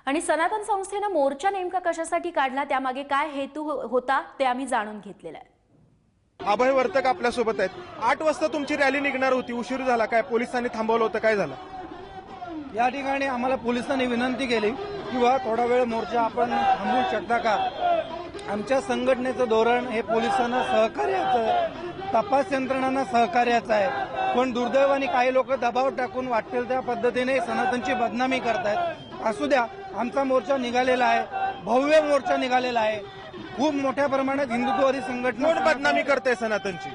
आणि सनातन संस्थेनं मोर्चा नेमका कशासाठी काढला, त्यामागे काय हेतू होता ते आम्ही जाणून घेतलेलं आहे। अभय वर्तक आपल्या सोबत आहेत। 8 वाजता तुमची रॅली निघणार होती, उशीर झाला, काय पोलिसांनी थांबवलं होतं, काय झालं? या ठिकाणी आम्हाला पोलिसांनी विनंती केली की थोडा वेळ मोर्चा आपण थांबवू शकता का। आमच्या संघटनेचं धोरण हे पोलिसांना सहकार्याचं, तपास यंत्रणांना सहकार्याचं आहे, पण दुर्दैवाने काही लोक दबाव टाकून वाटेल त्या पद्धतीने सनातनची बदनामी करतायत। असू द्या, आमचा मोर्चा निघालेला आहे, भव्य मोर्चा निघालेला आहे। खूप मोठ्या प्रमाणात हिंदुत्ववादी संघटना बदनामी करते सनातनची,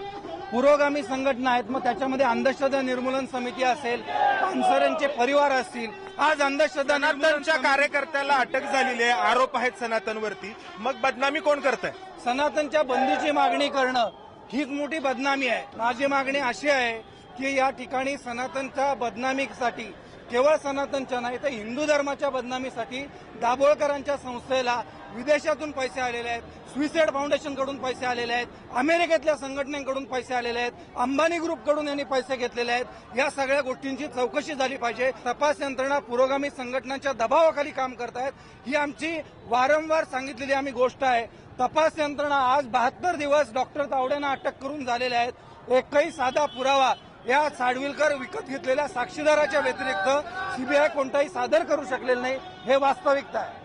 पुरोगामी संघटना आहेत, मग त्याच्यामध्ये अंधश्रद्धा निर्मूलन समिती असेल, पानसरेंचे परिवार असतील। आज अंधश्रद्धा सनातनच्या कार्यकर्त्याला अटक झालेली आहे, आरोप आहेत सनातनवरती, मग बदनामी कोण करताय? सनातनच्या बंदीची मागणी करणं हीच मोठी बदनामी आहे। माझी मागणी अशी आहे की या ठिकाणी सनातनच्या बदनामीसाठी, केवळ सनातनच्या नाही तर हिंदू धर्माच्या बदनामीसाठी दाभोळकरांच्या संस्थेला विदेशातून पैसे आलेले आहेत, सुइसाइड फाउंडेशन कडून पैसे आलेले आहेत, अमेरिकेतल्या संघटनेकडून पैसे आलेले आहेत, अंबानी ग्रुपकडून यांनी पैसे घेतलेले आहेत। या सगळ्या गोष्टींची चौकशी झाली पाहिजे। तपास यंत्रणा पुरोगामी संघटनांच्या दबावाखाली काम करतायत, ही आमची वारंवार सांगितलेली आम्ही गोष्ट आहे। तपास यंत्रणा आज 72 दिवस डॉक्टर तावडेंना अटक करून झालेले आहेत। एकही साधा पुरावा या साडविलकर विकत घेतलेल्या साक्षीदाराच्या व्यतिरिक्त सीबीआय कोणताही सादर करू शकलेलं नाही, हे वास्तविकता आहे।